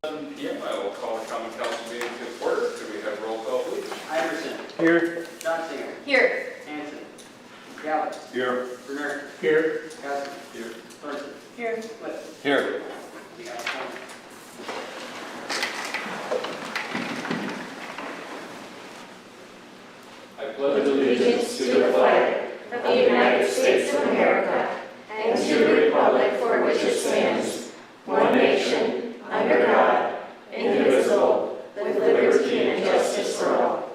7 p.m. I will call the common council meeting to order. Could we have roll call, please? Iverson. Here. Johnsinger. Here. Hanson. Gallup. Here. Bernard. Here. Guston. Here. Thornton. Here. Cliff. Here. We got one. I pledge Allegiance to the flag of the United States of America and to the republic for which it stands, one nation, under God, indivisible, with liberty and justice for all.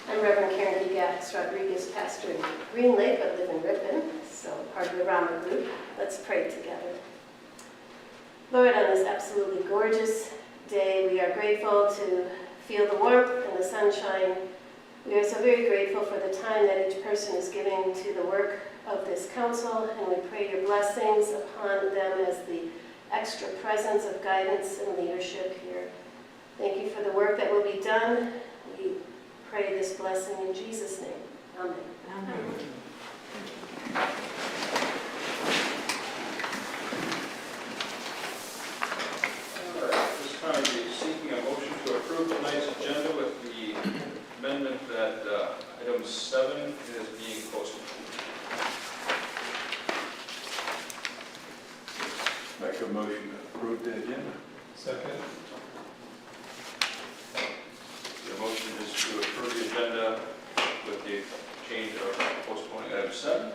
I'm Reverend Karen Gax Rodriguez, pastor in Green Lake, but live in Ripon, so part of the Rama group. Let's pray together. Lord, on this absolutely gorgeous day, we are grateful to feel the warmth and the sunshine. We are so very grateful for the time that each person is giving to the work of this council, and we pray your blessings upon them as the extra presence of guidance and leadership here. Thank you for the work that will be done. We pray this blessing in Jesus' name. Amen. Amen. All right, this time we're seeking a motion to approve tonight's agenda with the amendment that item 7 is being posted. Make a motion to approve the agenda. Second. The motion is to approve the agenda with the change of postponing item 7.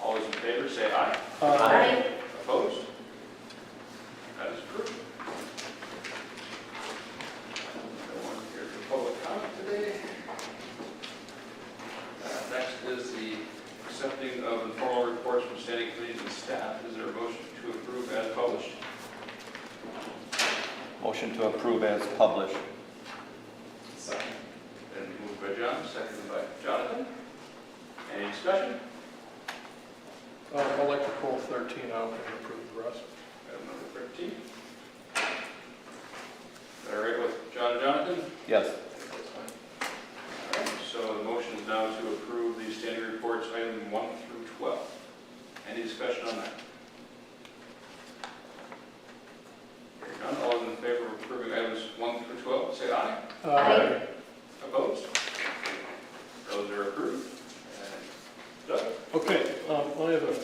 All those in favor say aye. Aye. Opposed? That is approved. No one here for public comment today. Next is the accepting of informal reports from standing committees and staff. Is there a motion to approve as published? Motion to approve as published. Second. Then moved by John, seconded by Jonathan. Any discussion? I'd like to pull 13 out and approve the rest. Item number 13. Is that all right with John and Jonathan? Yes. All right, so the motion is now to approve the standing reports, item 1 through 12. Any discussion on that? Hearing none, all those in favor of approving items 1 through 12, say aye. Aye. Opposed? Those are approved. And Doug? Okay, I have a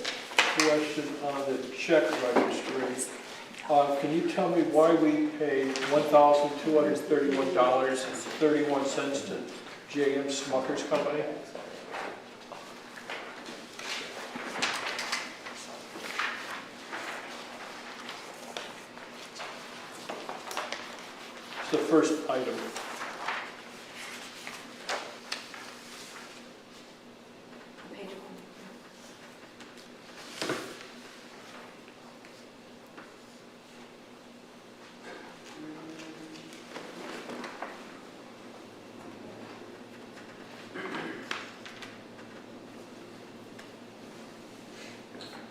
question on the check registry. Can you tell me why we paid $1,231.31 to J.M. Smucker's Company? It's the first item. Page 1.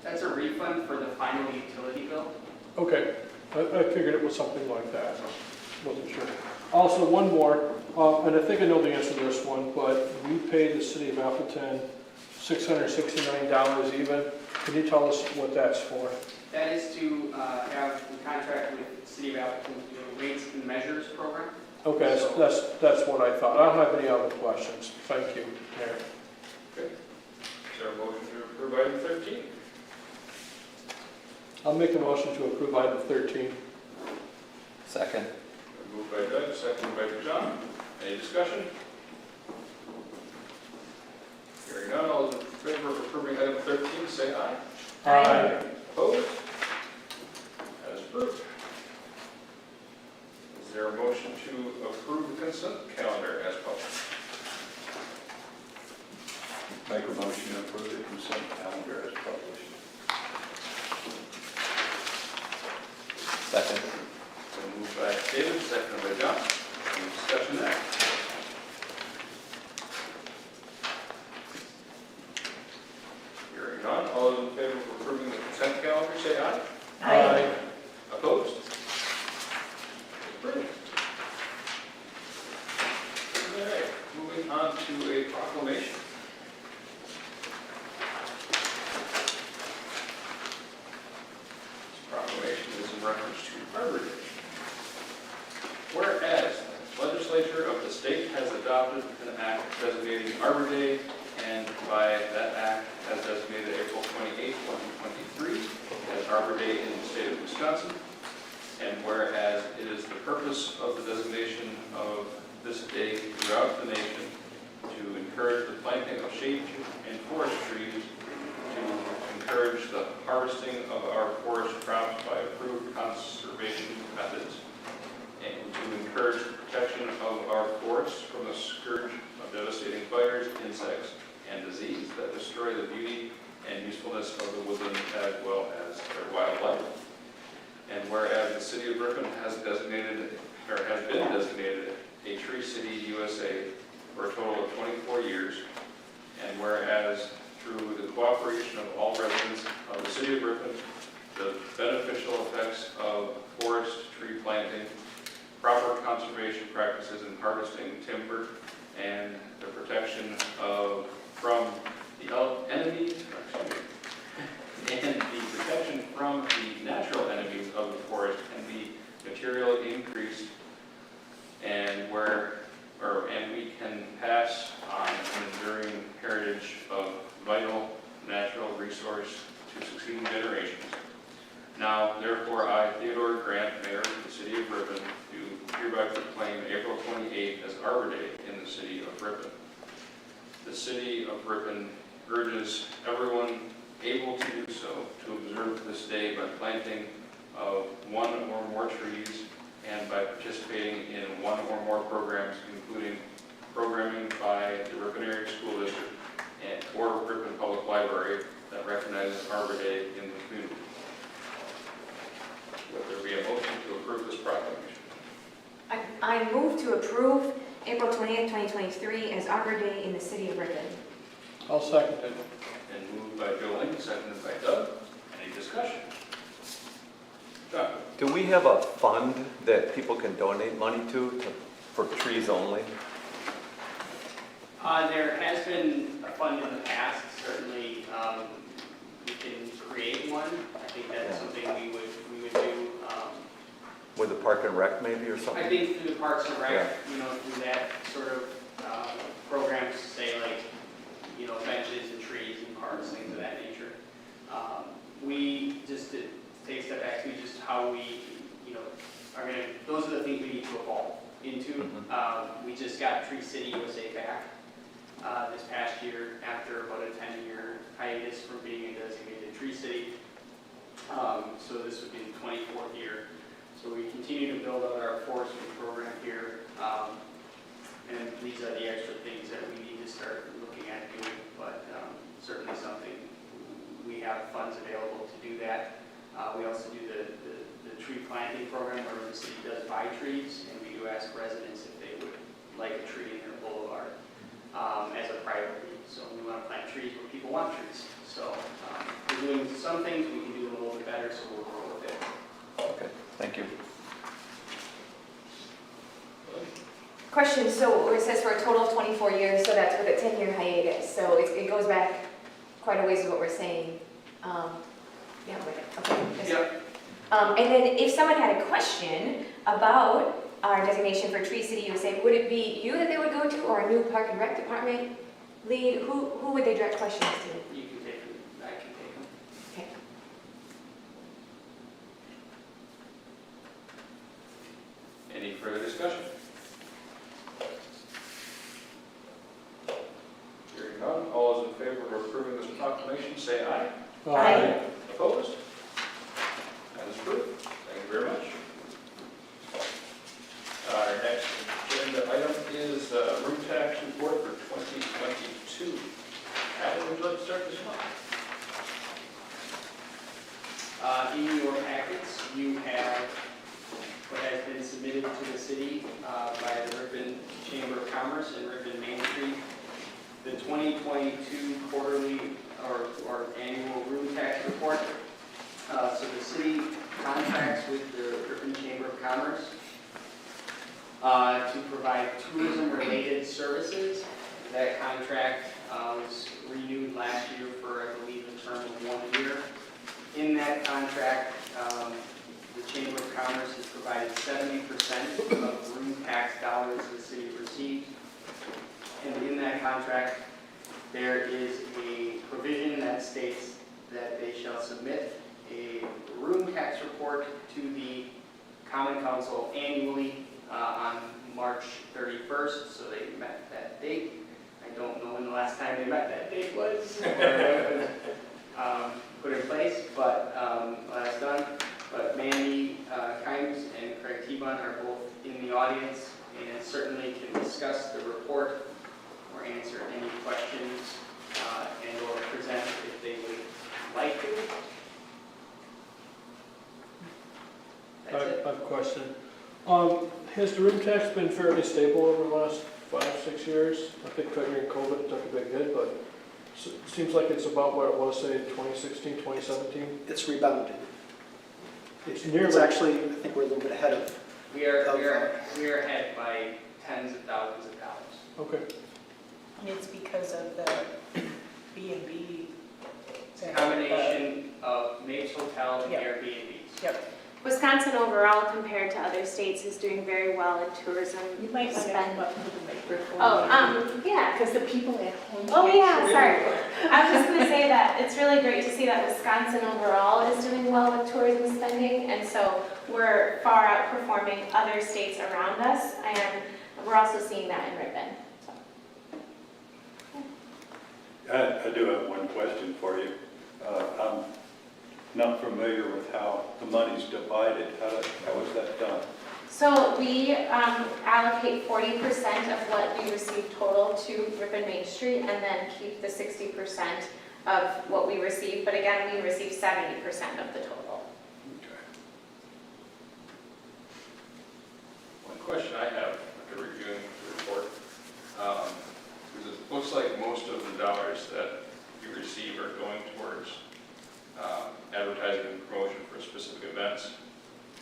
That's a refund for the final utility bill. Okay, I figured it was something like that. Wasn't sure. Also, one more, and I think I know the answer to this one, but we paid the city of Appleton $669 even. Can you tell us what that's for? That is to have the contract with the City of Appleton to do a weights and measures program. Okay, that's what I thought. I don't have any other questions. Thank you, Mayor. Okay. Is there a motion to approve item 13? I'll make a motion to approve item 13. Second. Moved by Doug, seconded by John. Any discussion? Hearing none, all those in favor of approving item 13, say aye. Aye. Opposed? That is approved. Is there a motion to approve the consent calendar as published? Make a motion to approve the consent calendar as published. Second. So moved by David, seconded by John. Any discussion there? Hearing none, all those in favor of approving the consent calendar, say aye. Aye. Opposed? Approved. All right, moving on to a proclamation. This proclamation is in reference to designating Arbor Day, and by that act has designated April 28, 2023 as Arbor Day in the state of Wisconsin. And whereas it is the purpose of the designation of this day throughout the nation to encourage the planting of shade and forest trees, to encourage the harvesting of our forest crops by approved conservation methods, and to encourage the protection of our forests from the scourge of devastating fires, insects, and disease that destroy the beauty and usefulness of the woodland as well as their wildlife. And whereas the city of Ripon has designated, or has been designated, a Tree City USA for a total of 24 years, and whereas through the cooperation of all residents of the city of Ripon, the beneficial effects of forest tree planting, proper conservation practices in harvesting timber, and the protection of from the enemies, and the protection from the natural enemies of the forest can be materially increased, and and we can pass on an enduring heritage of vital natural resource to succeeding generations. Now, therefore, I, Theodore Grant, Mayor of the City of Ripon, do hereby proclaim April 28th as Arbor Day in the City of Ripon. The City of Ripon urges everyone able to do so to observe this day by planting of one or more trees and by participating in one or more programs, including programming by the Ripon Area School District or Ripon Public Library that recognizes Arbor Day in the community. Would there be a motion to approve this proclamation? I move to approve April 20th, 2023 as Arbor Day in the city of Ripon. I'll second it. And moved by Jolene, seconded by Doug. Any discussion? John? Do we have a fund that people can donate money to for trees only? There has been a fund in the past, certainly, we can create one. I think that's something we would do. With the Park and Rec maybe or I something? think through the Parks and Rec, through that sort of programs, say like, benches and trees and parks, things of that nature. We just, to take a step back to just how we, are gonna, those are the things we need to evolve into. We just got Tree City USA back this past year after about a 10-year hiatus from being a designated Tree City. So this would be the 24th year. So we continue to build out our forestry program here. And these are the extra things that we need to start looking at doing, but certainly something, we have funds available to do that. We also do the tree planting program where the city does buy trees, and we do ask residents if they would like a tree in their boulevard as a priority. So we want to plant trees where people want trees. So we're doing some things, we can do a little bit better, so we'll roll with it. Okay, thank you. Question, so it says for a total of 24 years, so that's with a 10-year hiatus. So it goes back quite a ways is what we're saying. Yeah, okay. Yep. And then if someone had a question about our designation for Tree City USA, would it be you that they would go to, or a new Park and Rec Department lead? Who would they direct questions to? You can take them, I can take them. Okay. Any further discussion? Hearing none, all those in favor of approving this proclamation say aye. Aye. Opposed? That is approved. Thank you very much. Our next agenda item is room tax report for 2022. Adam, would you like to start this one? In your packets, you have what has been submitted to the city by the Ripon Chamber of Commerce and Ripon Main Street. The 2022 quarterly or annual room tax report. So the city contracts with the Ripon Chamber of Commerce to provide tourism-related services. That contract was renewed last year for, I believe, a term of 1 year. In that contract, the Chamber of Commerce has provided 70% of room tax dollars the city receives. And in that contract, there is a provision that states that they shall submit a room tax report to the Common Council annually on March 31st, so they met that date. I don't know when the last time they met that date was, or when it was put in place, but that's done. But Mandy Kimes and Craig T-Bun are both in the audience and certainly can discuss the report or answer any questions and or present if they would like to. I That's it. have a question. Has the room tax been fairly stable over the last 5-6 years? I think during COVID it took a big hit, but it seems like it's about what it was, say, 2016, 2017. It's rebounded. It's It's nearly, actually, I think we're a little bit ahead of. We are ahead by tens of thousands of dollars. okay. And it's because of the B&B. It's a combination of Mapes Hotel and Yep. Airbnbs. Yep. Wisconsin overall, compared to other states, is doing very well in tourism. You might want to spend. come up with a microphone. Oh, yeah. Because the people at home. Oh, can't yeah, hear sorry. you. I was just going to say that it's really great to see that Wisconsin overall is doing well with tourism spending, and so we're far outperforming other states around us, and we're also seeing that in Ripon. So. I do have one question for you. I'm not familiar with how the money's divided. How is that done? So we allocate 40% of what we receive total to Ripon Main Street, and then keep the 60% of what we receive, but again, we receive 70% of the total. One question I have after reviewing the report, is it looks like most of the dollars that you receive are going towards advertising and promotion for specific events,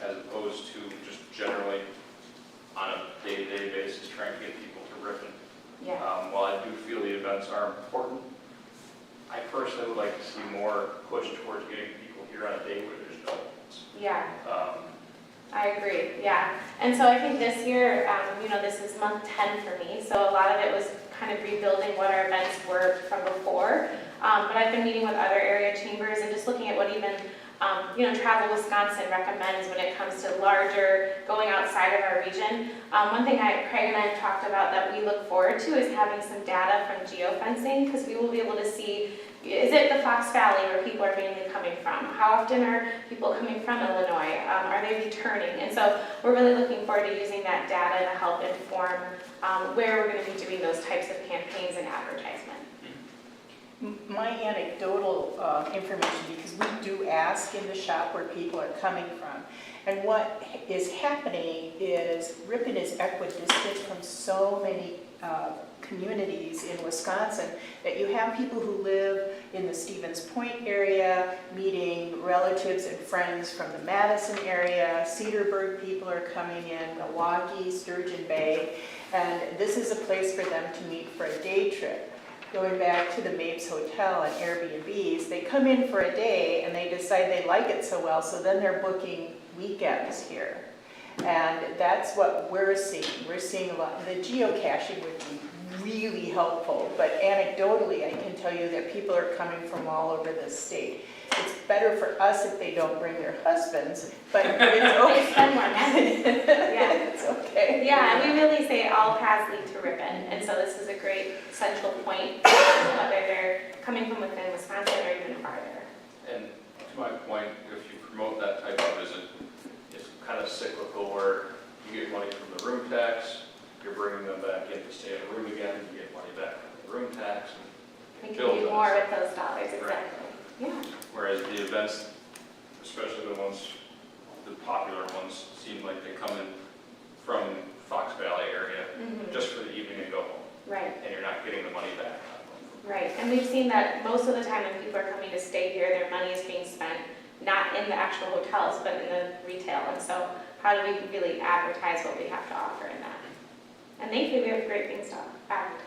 as opposed to just generally on a day-to-day basis trying to get people to Ripon. Yeah. While I do feel the events are important, I personally would like to see more push towards getting people here on a day where there's no events. Yeah. I agree, yeah. And so I think this year, this is month 10 for me, so a lot of it was kind of rebuilding what our events were from before. But I've been meeting with other area chambers and just looking at what even, Travel Wisconsin recommends when it comes to larger, going outside of our region. One thing Craig and I have talked about that we look forward to is having some data from geofencing, because we will be able to see, is it the Fox Valley where people are mainly coming from? How often are people coming from Illinois? Are they returning? And so we're really looking forward to using that data to help inform where we're going to be doing those types of campaigns and advertisement. My anecdotal information, because we do ask in the shop where people are coming from. And what is happening is Ripon is equidistant from so many communities in Wisconsin that you have people who live in the Stevens Point area meeting relatives and friends from the Madison area. Cedarburg people are coming in, Milwaukee, Sturgeon Bay, and this is a place for them to meet for a day trip. Going back to the Mapes Hotel and Airbnbs, they come in for a day and they decide they like it so well, so then they're booking weekends here. And that's what we're seeing. We're seeing a lot. The geocaching would be really helpful, but anecdotally, I can tell you that people are coming from all over the state. It's better for us if they don't bring their husbands, but it's They okay. spend more money. Yeah. It's okay. Yeah, and we really say all paths lead to Ripon, and so this is a great central point, whether they're coming from within Wisconsin or even farther. And to my point, if you promote that type of visit, it's kind of cyclical where you get money from the room tax, you're bringing them back in to stay in a room again, you get money back from the room tax. We can do more with those dollars, exactly. Yeah. Whereas the events, especially the popular ones, seem like they come in from Fox Valley area Mhm. just for the evening and go home, Right, and you're not getting the money back. right. And we've seen that most of the time when people are coming to stay here, their money is being spent not in the actual hotels, but in the retail. And so how do we really advertise what we have to offer in that? And thankfully, we have great things to advertise.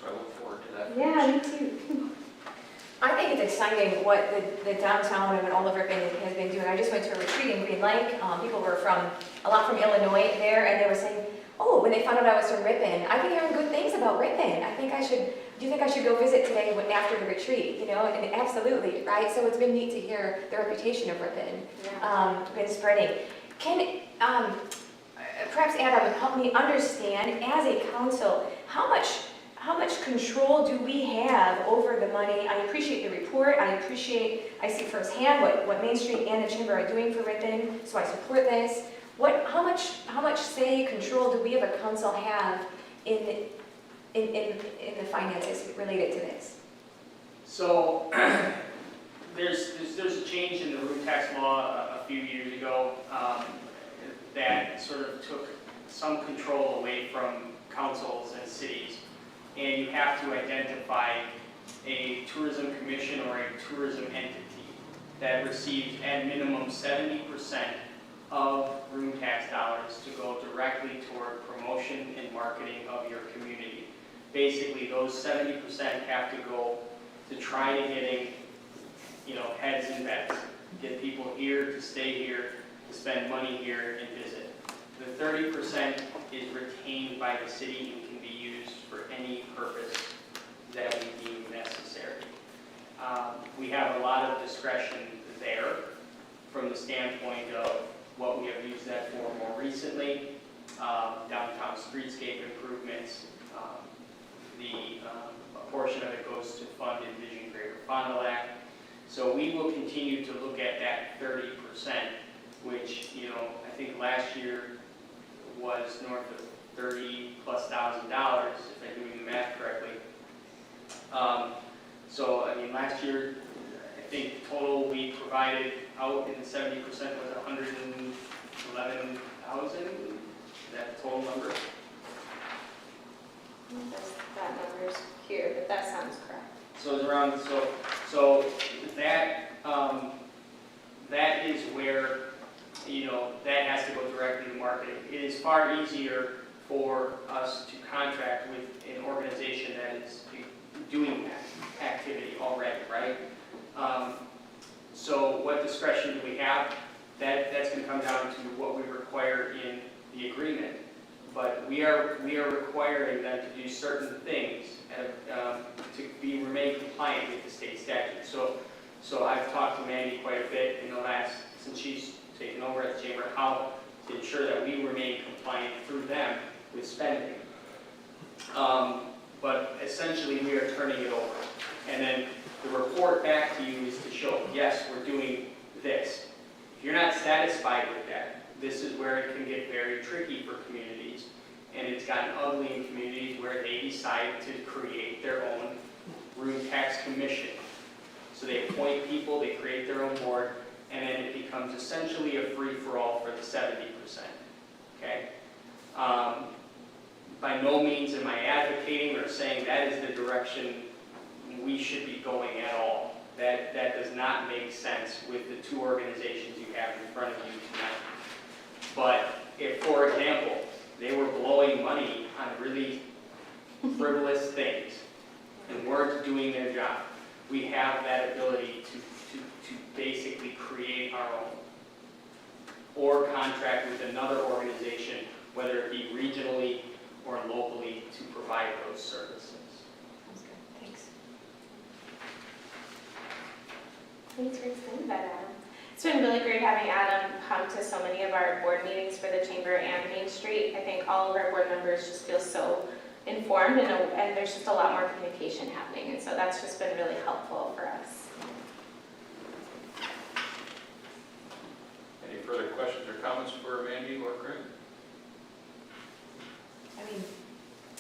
So I look forward to that. Yeah, me too. I think it's exciting what the downtown and all of Ripon has been doing. I just went to a retreat in Green Lake. People were a lot from Illinois there, and they were saying, oh, when they found out I was from Ripon, I've been hearing good things about Ripon. Do you think I should go visit today after the retreat? You know, and absolutely, right? So it's been neat to hear the reputation of Ripon been spreading. Can, perhaps Adam, help me understand, as a council, how much control do we have over the money? I appreciate the report. I see firsthand what Main Street and the Chamber are doing for Ripon, so I support this. How much say, control do we as a council have in the finances related to this? So there's a change in the room tax law a few years ago that sort of took some control away from councils and cities. And you have to identify a tourism commission or a tourism entity that receives at minimum 70% of room tax dollars to go directly toward promotion and marketing of your community. Basically, those 70% have to go to try to getting, heads and beds, get people here to stay here, to spend money here and visit. The 30% is retained by the city and can be used for any purpose that we deem necessary. We have a lot of discretion there from the standpoint of what we have used that for more recently, downtown streetscape improvements. A portion of it goes to fund Envision Greater Fond du Lac. So we will continue to look at that 30%, which, I think last year was north of $30,000+ if I'm doing the math correctly. Last year, I think total we provided out in the 70% was 111,000. Is that the total number? That number's here, but that sounds correct. So it's around, so that is where, that has to go directly to marketing. It is far easier for us to contract with an organization that is doing that activity already, right? So what discretion do we have? That's going to come down to what we require in the agreement. But we are requiring them to do certain things to remain compliant with the state statute. So I've talked to Mandy quite a bit in the last, since she's taken over at the Chamber, how to ensure that we remain compliant through them with spending. But essentially we are turning it over. And then the report back to you is to show, yes, we're doing this. If you're not satisfied with that, this is where it can get very tricky for communities. And it's gotten ugly in communities where they decide to create their own room tax commission. So they appoint people, they create their own board, and then it becomes essentially a free-for-all for the 70%. Okay? By no means am I advocating or saying that is the direction we should be going at all. That does not make sense with the two organizations you have in front of you tonight. But if, for example, they were blowing money on really frivolous things and weren't doing their job, we have that ability to basically create our own or contract with another organization, whether it be regionally or locally, to provide those services. Sounds good, thanks. Thanks for explaining that, Adam. It's been really great having Adam come to so many of our board meetings for the Chamber and Main Street. I think all of our board members just feel so informed and there's just a lot more communication happening, and so that's just been really helpful for us. Any further questions or comments for Mandy or Craig?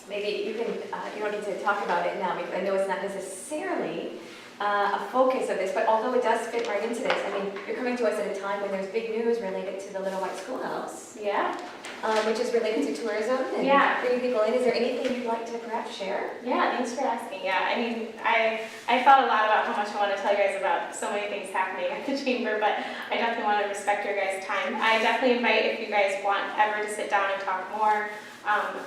Maybe you can, you don't need to talk about it now because I know it's not necessarily a focus of this, but although it does fit right into this, you're coming to us at a time when there's big news related to the Little White Schoolhouse. Yeah. Which is related to tourism and bringing people in. Is there anything you'd like to perhaps share? Yeah, thanks for asking. Yeah, I thought a lot about how much I want to tell you guys about so many things happening at the Chamber, but I definitely want to respect your guys' time. I definitely invite, if you guys want ever to sit down and talk more,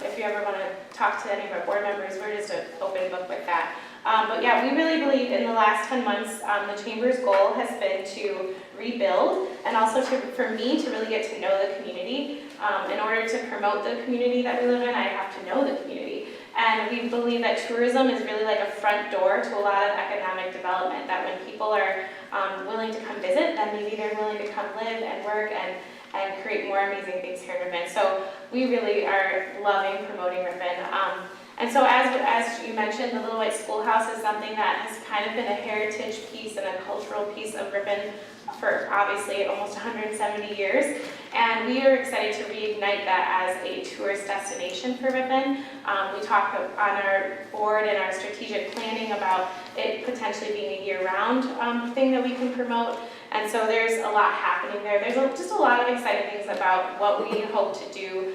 If you ever want to talk to any of our board members, we're just an open book with that. But yeah, we really believe in the last 10 months, the Chamber's goal has been to rebuild and also for me to really get to know the community. In order to promote the community that we live in, I have to know the community. And we believe that tourism is really like a front door to a lot of economic development, that when people are willing to come visit, then maybe they're willing to come live and work and create more amazing things here in Ripon. So we really are loving promoting Ripon. And so as you mentioned, the Little White Schoolhouse is something that has kind of been a heritage piece and a cultural piece of Ripon for obviously almost 170 years. And we are excited to reignite that as a tourist destination for Ripon. We talk on our board and our strategic planning about it potentially being a year-round thing that we can promote. And so there's a lot happening there. There's just a lot of exciting things about what we hope to do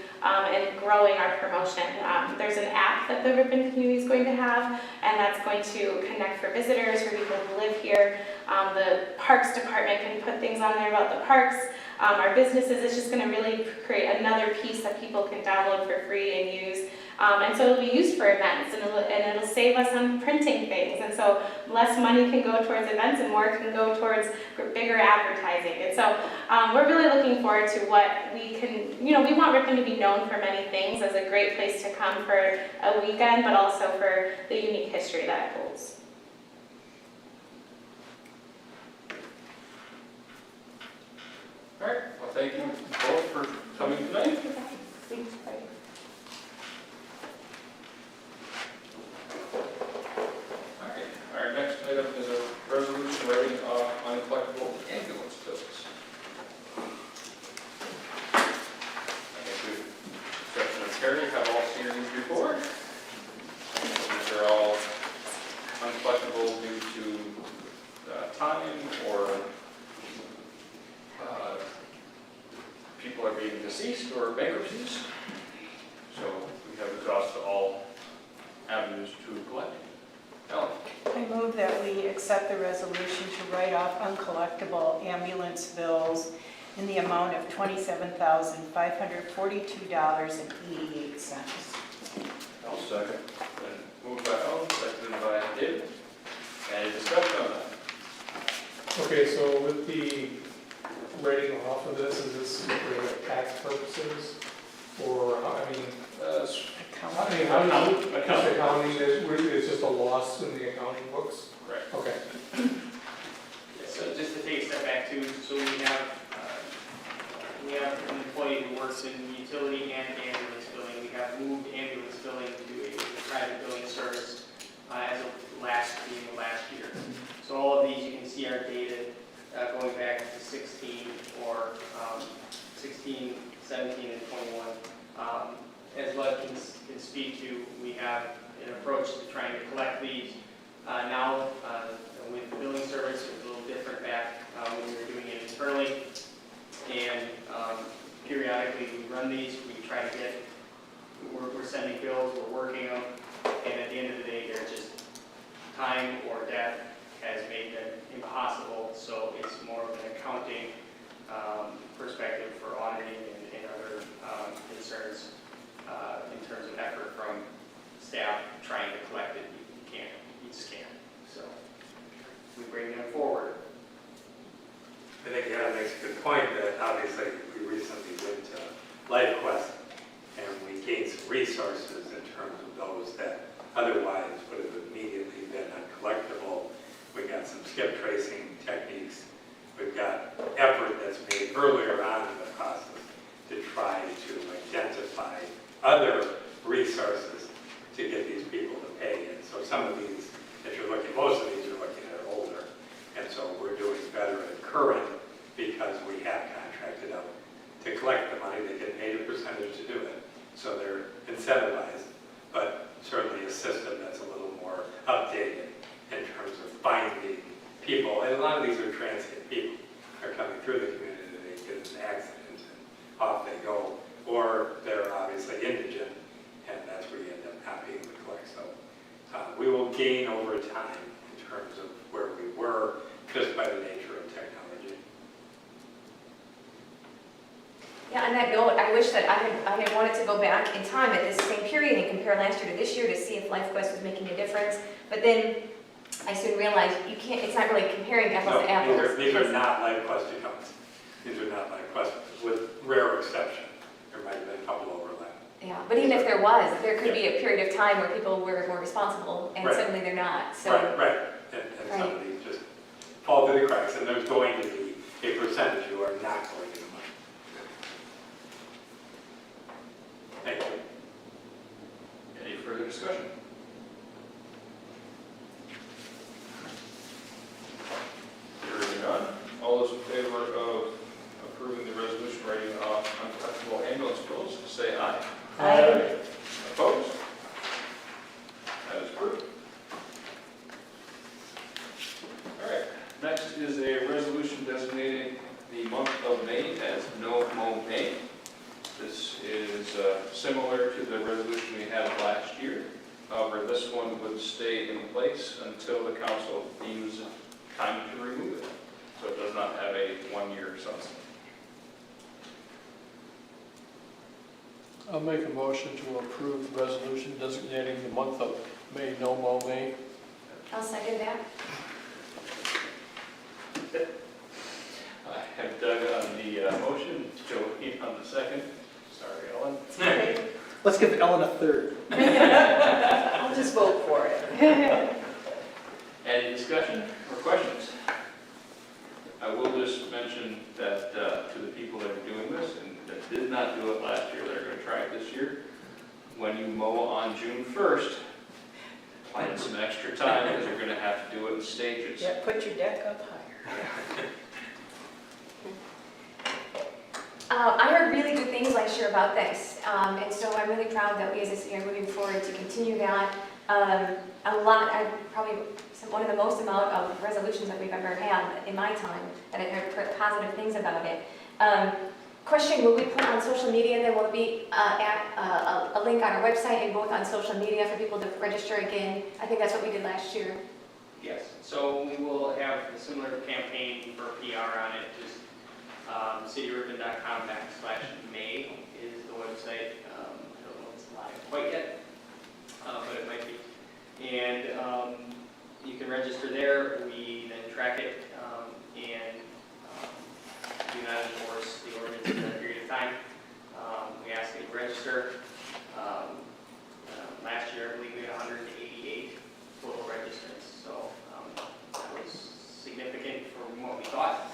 in growing our promotion. There's an app that the Ripon community is going to have, and that's going to connect for visitors, for people who live here. The Parks Department can put things on there about the parks. Our businesses, it's just going to really create another piece that people can download for free and use. And so it'll be used for events, and it'll save us on printing things. And so less money can go towards events and more can go towards bigger advertising. And so we're really looking forward to what we can, we want Ripon to be known for many things, as a great place to come for a weekend, but also for the unique history that it holds. All right, well, thank you both for coming tonight. Thanks. All right, our next item is a resolution writing off uncollectible ambulance bills. I think we've, exception of Terry, have all seen these before. These are all uncollectible due to time or people are being deceased or bankruptcies. So we have exhausted all avenues to collect. Ellen? I move that we accept the resolution to write off uncollectible ambulance bills in the amount of $27,542.88. I'll second. Then moved by Ellen, seconded by David. Any discussion on that? Okay, so with the writing off of this, is this for tax purposes? Or, I mean, how do you, accounting, it's just a loss in the accounting books? Right. Okay. So just to take a step back too, so we have an employee who works in utility and ambulance billing. We have moved ambulance billing to a private billing service as of last year. So all of these you can see are dated going back to 16 or 16, 17, and 21. As Bud can speak to, we have an approach to trying to collect these. Now, with the billing service, it's a little different back when we were doing it internally. And periodically we run these, we try to get, we're sending bills, we're working them, and at the end of the day, they're just time or death has made them impossible. So it's more of an accounting perspective for auditing and other concerns in terms of effort from staff trying to collect it. You just can't. So we bring them forward. I think Adam makes a good point that obviously we recently went to LifeQuest and we gained some resources in terms of those that otherwise would have immediately been uncollectible. We got some skip tracing techniques. We've got effort that's made earlier on in the process to try to identify other resources to get these people to pay. And so some of these, if you're looking, most of these you're looking at are older. And so we're doing better at current because we have contracted out to collect the money. They get paid a percentage to do it. So they're incentivized, but certainly a system that's a little more updated in terms of finding people. And a lot of these are transient people. They're coming through the community, they get in an accident and off they go. Or they're obviously indigent, and that's where you end up not being able to collect. So we will gain over time in terms of where we were just by the nature of technology. Yeah, on that note, I wish that I had wanted to go back in time at this same period and compare last year to this year to see if LifeQuest was making a difference. But then I soon realized you can't, it's not really comparing apples to apples. These are not LifeQuest accounts. These are not LifeQuest, with rare exception. There might have been a couple overlap. Yeah, but even if there was, there could be a period of time where people were more responsible and Right. suddenly they're not, so. Right. And some of these just fall through the cracks, and there's going to be a percentage who are not going to get money. Thank you. Any further discussion? Hearing none, all those in favor of approving the resolution writing off uncollectible ambulance bills, say aye. Aye. Opposed? That is approved. All right, next is a resolution designating the month of May as No Mow May. This is similar to the resolution we had last year. However, this one would stay in place until the council deems it time to remove it. So it does not have a one-year sunset. I'll make a motion to approve the resolution designating the month of May, no mow May. I'll second that. I have Doug on the motion, Joey on the second. Sorry, Ellen. Let's give Ellen a third. I'll just vote for it. Any discussion or questions? I will just mention that to the people that are doing this and that did not do it last year, that are going to try it this year, when you mow on June 1st, plan some extra time because you're going to have to do it in stages. Yeah, put your deck up higher. I heard really good things last year about this, and so I'm really proud that we as a city are moving forward to continue that. Probably one of the most amount of resolutions that we've ever had in my time, that I've heard positive things about it. Question, will we put on social media, then will it be a link on our website and both on social media for people to register again? I think that's what we did last year. Yes, so we will have a similar campaign for PR on it, just cityripon.com/May is the website. I don't know if it's live quite yet, but it might be. And you can register there. We then track it and do not enforce the ordinance for that period of time. We ask that you register. Last year, I believe we had 188 total registrants, so that was significant from what we thought.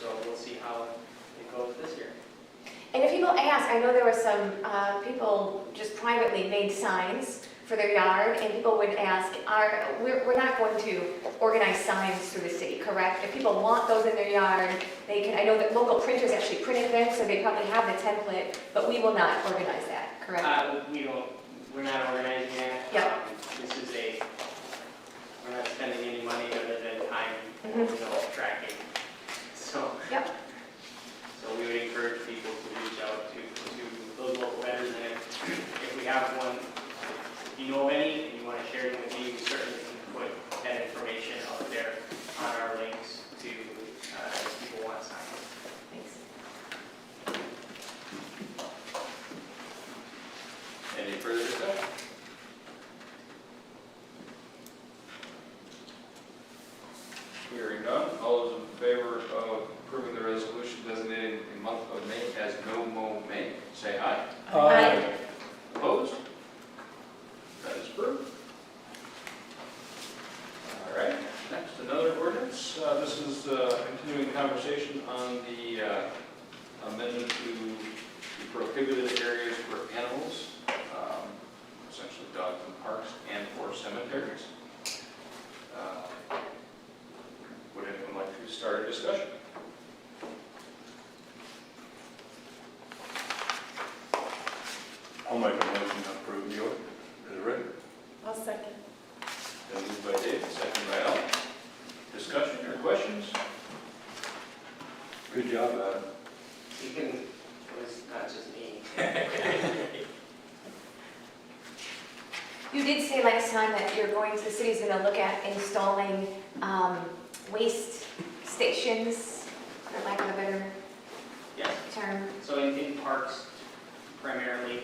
So we'll see how it goes this year. And if people ask, I know there were some people just privately made signs for their yard, and people would ask, we're not going to organize signs through the city, correct? If people want those in their yard, they can. I know that local printers actually printed them, so they probably have the template, but we will not organize that, correct? We're not organizing that. Yep. We're not spending any money other than time, tracking. So. Yep. So we would encourage people to reach out to those local vendors, and if we have one, if you know of any, and you want to share them with me, we certainly can put that information out there on our links to, if people want signs. Thanks. Any further discussion? Hearing none, all those in favor of approving the resolution designating the month of May as No Mow May, say aye. Aye. Opposed? That is approved. All right, next, another ordinance. This is continuing conversation on the amendment to the prohibited areas for animals, essentially dogs in parks and or cemeteries. Would anyone like to start a discussion? I'll make a motion to approve the order as written. I'll second. Then moved by Dave, second by Al. Discussion or questions? Good job, Adam. It was not just me. You did say last time that the city's going to look at installing waste stations, for lack of a better Yes. term. So So in parks primarily,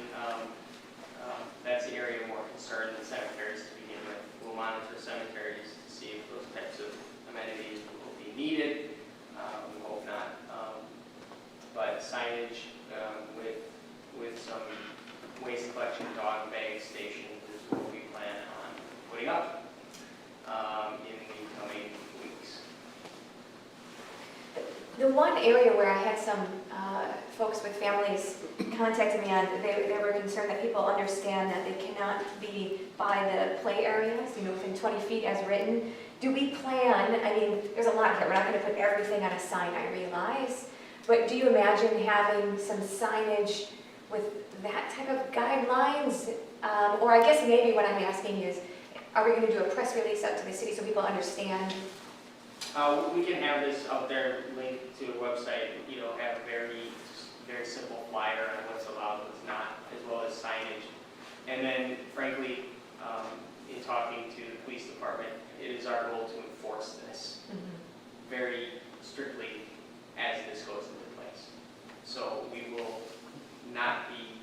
that's the area more concerned than cemeteries to begin with. We'll monitor cemeteries to see if those types of amenities will be needed. We hope not. But signage with some waste collection dog bag stations is what we plan on putting up in the coming weeks. The one area where I had some folks with families contacted me on, they were concerned that people understand that they cannot be by the play areas, within 20 feet as written. Do we plan, I mean, there's a lot here, we're not going to put everything on a sign, I realize, but do you imagine having some signage with that type of guidelines? Or I guess maybe what I'm asking is, are we going to do a press release out to the city so people understand? We can have this out there linked to a website, have a very simple flyer on what's allowed, what's not, as well as signage. And then frankly, in talking to the police department, it is our goal to enforce this very strictly as this goes into place. So we will not be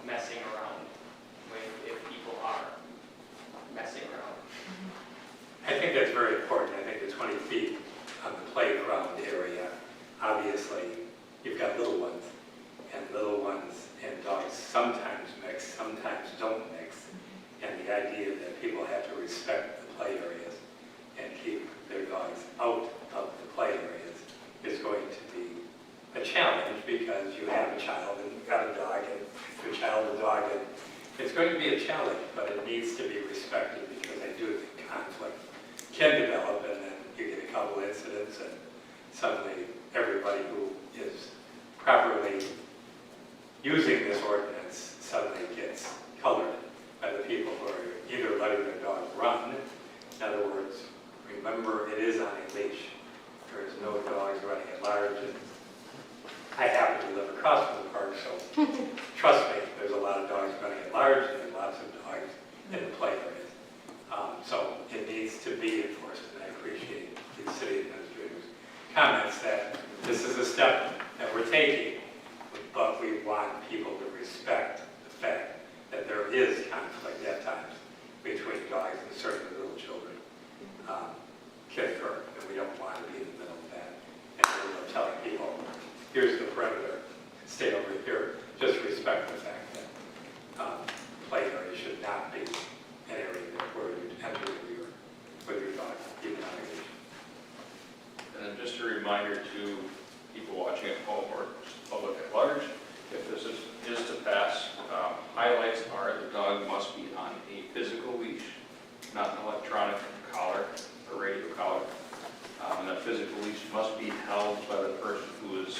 messing around with if people are messing around. I think that's very important. I think the 20 feet on the playground area, obviously, you've got little ones, and dogs sometimes mix, sometimes don't mix. And the idea that people have to respect the play areas and keep their dogs out of the play areas is going to be a challenge, because you have a child and you've got a dog, and your child and dog, and it's going to be a challenge, but it needs to be respected, because I do think conflict can develop, and then you get a couple incidents, and suddenly everybody who is properly using this ordinance suddenly gets colored by the people who are either letting their dog run. In other words, remember, it is on a leash. There is no dogs running at large. And I happen to live across from the park, so trust me, there's a lot of dogs running at large, and there's lots of dogs in the play areas. So it needs to be enforced, and I appreciate the city administrator's comments that this is a step that we're taking, but we want people to respect the fact that there is conflict at times between dogs and certainly little children can occur, and we don't want to be in the middle of that. And we're telling people, here's the perimeter, stay over here. Just respect the fact that play area should not be an area where you enter with your dog, even on a leash. And then just a reminder to people watching at home or public at large, if this is to pass, highlights are the dog must be on a physical leash, not an electronic collar or radio collar. And that physical leash must be held by the person who is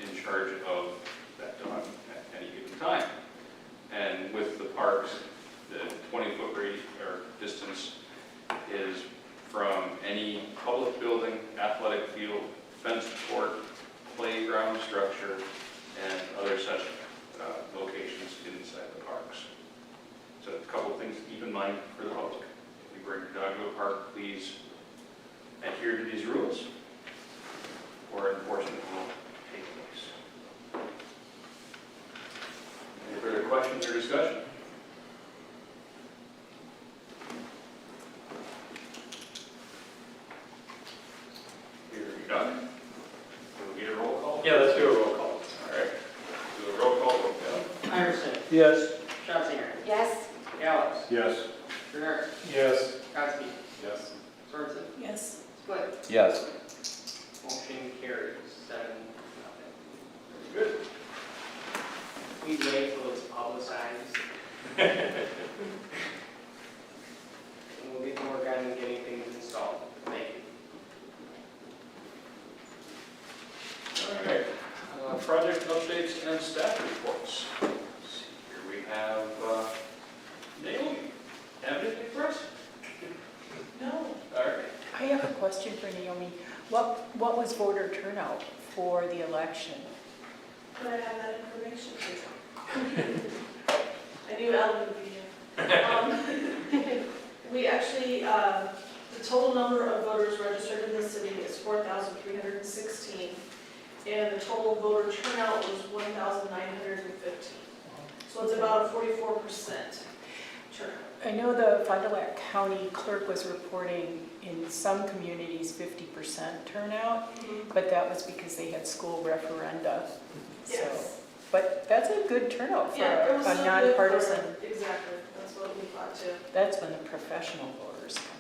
in charge of that dog at any given time. And with the parks, the 20-foot radius or distance is from any public building, athletic field, fenced court, playground structure, and other such locations inside the parks. So a couple of things to keep in mind for the public. If you bring your dog to a park, please adhere to these rules, or enforcement will take place. Any further questions or discussion? Here, you done? Will we get a roll call? Yeah, let's do a roll call. All right. Do a roll call. Iverson, Yes. Schatzinger, Yes? Gallows, Yes. Bernard, Yes. Godspeed, Yes. Sorensen, Yes. Split. Yes. Motion carries 7-0. Good. We wait till it's publicized. And we'll get to work on getting things installed. Thank you. All right. Project updates and staff reports. Let's see here we have Naomi. Have anything for us? No. All right. I have a question for Naomi. What was voter turnout for the election? Could I have that information, please? I knew Ellen would be here. We actually, the total number of voters registered in the city is 4,316. and the total voter turnout was 1,915. So it's about a 44% turnout. I know the Fond du Lac County clerk was reporting in some communities 50% turnout, but that was because they had school referenda. So, Yes. but that's a good turnout for Yeah, it was a so nonpartisan. good for, exactly, that's what we thought too. That's when the professional voters come.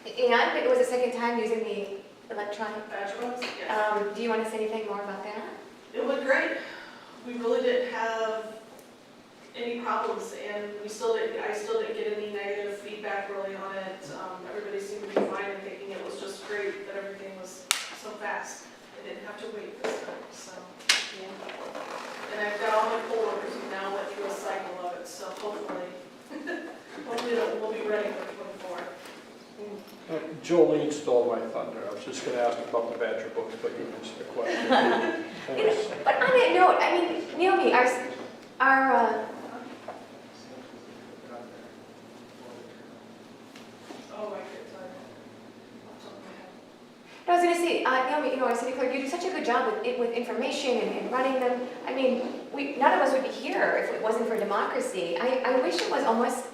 And it was the second time using the electronic. Badge votes, yeah. Do you want to say anything more about that? It went great. We really didn't have any problems, and I still didn't get any negative feedback really on it. Everybody seemed to be fine and thinking it was just great that everything was so fast. I didn't have to wait this time, so. And I've got all my poll workers who now went through a cycle of it, so hopefully, we'll be ready for 24. Jolene stole my thunder. I was just gonna ask about the Badger books, but you answered the question. Thanks. But on that note, I mean, Naomi, our Oh, my kids, sorry. Off the top of my head. I was going to say, Naomi, our city clerk, you do such a good job with information and running them. I mean, none of us would be here if it wasn't for democracy. I wish it was almost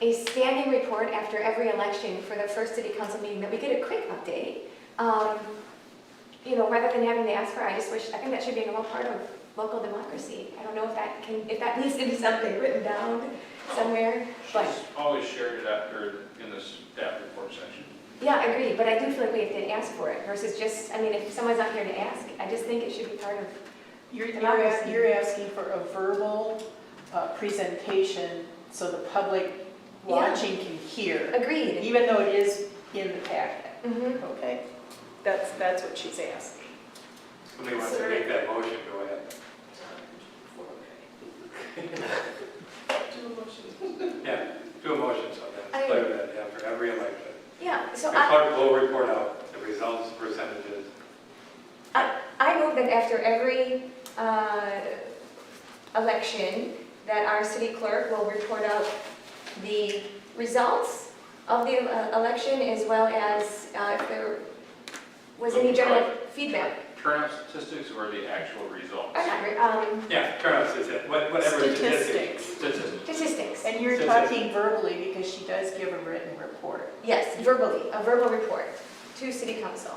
a standing report after every election for the first city council meeting that we get a quick update. Rather than having to ask for, I think that should be a normal part of local democracy. I don't know if that needs to be something written down somewhere, but. She's always shared it after in the staff report section. Yeah, I agree, but I do feel like we have to ask for it versus just, if someone's not here to ask, I just think it should be part of. You're asking for a verbal presentation so the public watching can hear, Agreed. even though it is in the packet. Mm-hmm. Okay? That's what she's asking. Somebody wants to make that motion, go ahead. Do a motion. Yeah, do a motion so that it's clear that after every election, Yeah, the so clerk will report out the results, percentages. I move that after every election, that our city clerk will report out the results of the election as well as if there was any general feedback. Turnout statistics or the actual results? Yeah, turnout statistics, whatever Statistics. Statistics. And you're talking verbally because she does give a written report. Yes, verbally, a verbal report to city council.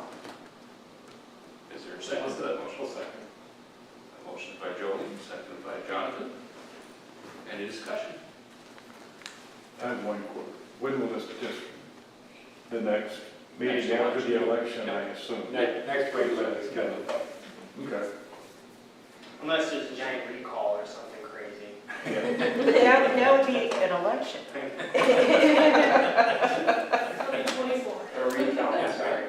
Is there a second to that motion? Second. A motion by Jolene, seconded by Jonathan. Any discussion? I have one quote. When will this just, the next meeting Next after the election. election, I assume? Next week, let us go. Okay. Unless there's a giant recall or something crazy. But that would be an election. 24. Or recount, sorry.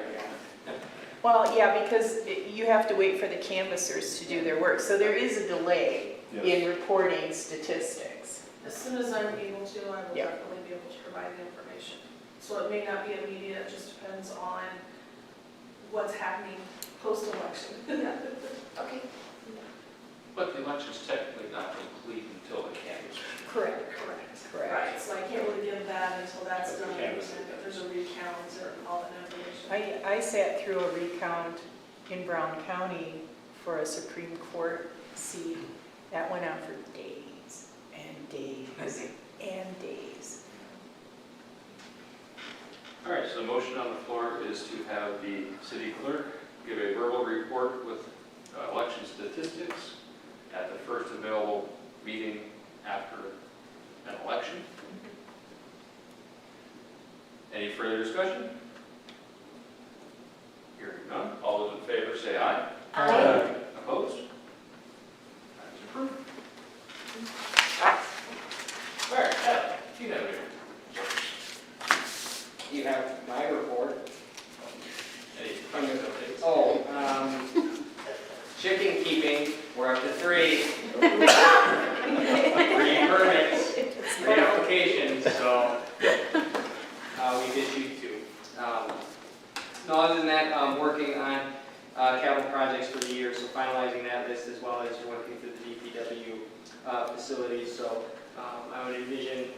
Well, yeah, because you have to wait for the canvassers to do their work. So there is a delay in reporting statistics. As soon as I'm able to, I will Yeah. definitely be able to provide the information. So it may not be immediate, it just depends on what's happening post-election. Okay. But the election's technically not complete until the canvas. Correct. Correct. Right, so I can't really give that until that's done, and if there's a recount or all that information. I sat through a recount in Brown County for a Supreme Court seat. That went on for days and days and days. All right, so the motion on the floor is to have the city clerk give a verbal report with election statistics at the first available meeting after an election. Any further discussion? Hearing none, all those in favor say aye. Aye. Opposed? That's approved. All right, you have it. You have my report. Any Oh, chicken keeping, we're up to 3. 3 permits, 3 applications, so we've issued 2. No, other than that, I'm working on capital projects for the year, so finalizing that list as well as working through the DPW facilities. So I would envision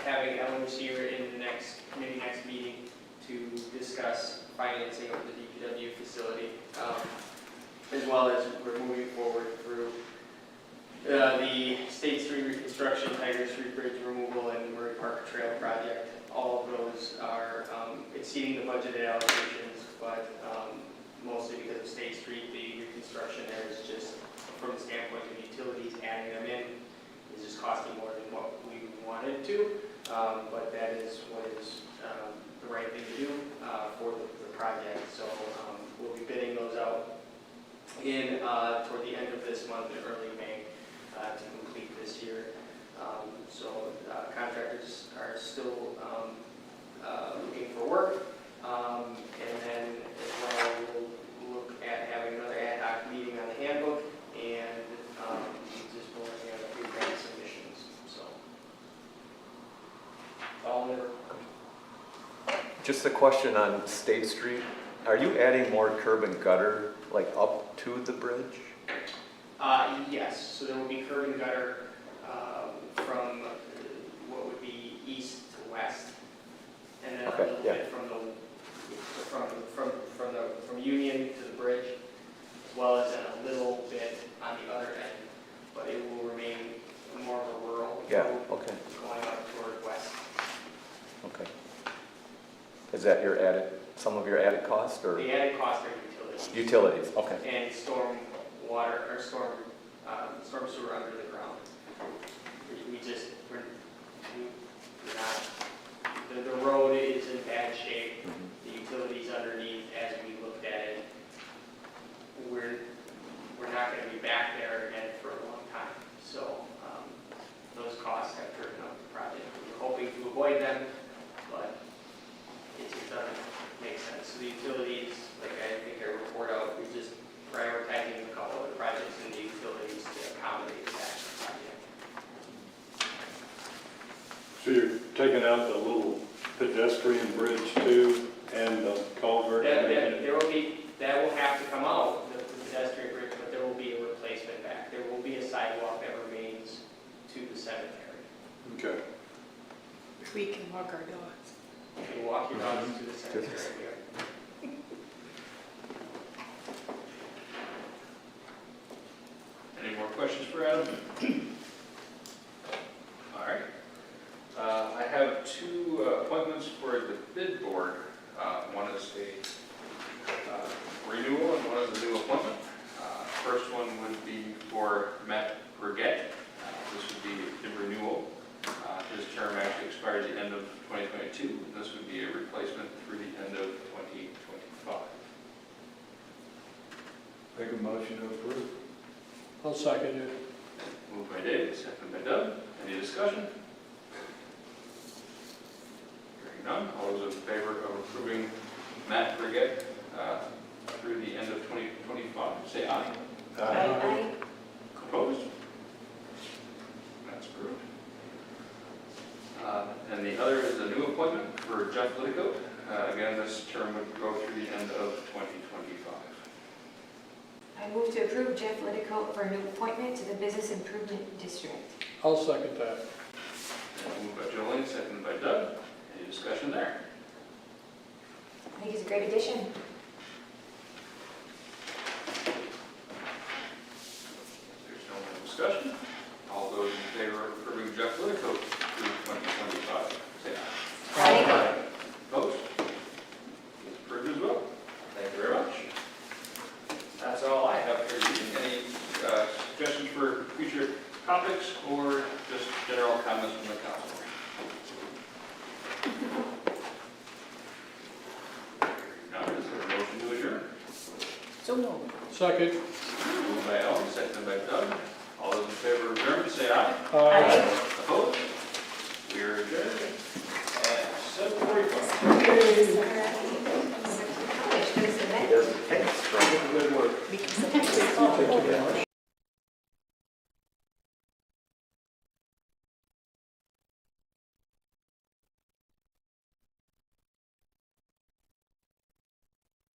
having Ellen here in the next meeting to discuss financing of the DPW facility, as well as we're moving forward through the State Street reconstruction, Tiger Street Bridge removal, and Murray Park Trail project. All of those are exceeding the budgeted allocations, but mostly because of State Street, the reconstruction there is just, from the standpoint of utilities, adding them in is just costing more than what we wanted to, but that is what is the right thing to do for the project. So we'll be bidding those out in toward the end of this month and early May to complete this year. So contractors are still looking for work, and then as well we'll look at having another ad hoc meeting on the handbook and just looking at a few grant submissions. So all in there. Just a question on State Street. Are you adding more curb and gutter, like up to the bridge? Yes, so there will be curb and gutter from what would be east to west, and then a little bit from Union to the bridge, as well as a little bit on the other end, but it will remain more of a rural road going up toward west. Okay. Is that your added, some of your added cost, or? The added cost are utilities. Utilities, okay. And storm water, or storm sewer under the ground. We're not, the road is in bad shape. The utilities underneath, as we looked at it, we're not going to be back there again for a long time. So those costs have driven up the project. We're hoping to avoid them, but it just doesn't make sense. So the utilities, like I think I report out, we just prioritizing a couple of the projects in the utilities to accommodate that project. So you're taking out the little pedestrian bridge too, and the culvert? That will have to come out, the pedestrian bridge, but there will be a replacement back. There will be a sidewalk that remains to the cemetery. Okay. We can walk our dogs. You can walk your dogs to the cemetery. Any more questions for Adam? All right. I have two appointments for the bid board. One is a renewal and one is a new appointment. First one would be for Matt Brigette. This would be a renewal. His term actually expires at the end of 2022. This would be a replacement through the end of 2025. Make a motion to approve. I'll second it. Moved by Dave, seconded by Doug. Any discussion? Hearing none. All those in favor of approving Matt Brigette through the end of 2025, say aye. Aye. Opposed? That's approved. And the other is a new appointment for Jeff Liddicoat. Again, this term would go through the end of 2025. I move to approve Jeff Liddicoat for a new appointment to the Business Improvement District. I'll second that. Moved by Jolene, seconded by Doug. Any discussion there? I think he's a great addition. There's no more discussion. All those in favor of approving Jeff Liddicoat through 2025, say aye. Aye. Opposed? It's approved as well. Thank you very much. That's all I have for you. Any suggestions for future topics or just general comments from the council? Now, is there a motion to adjourn? So no. Second.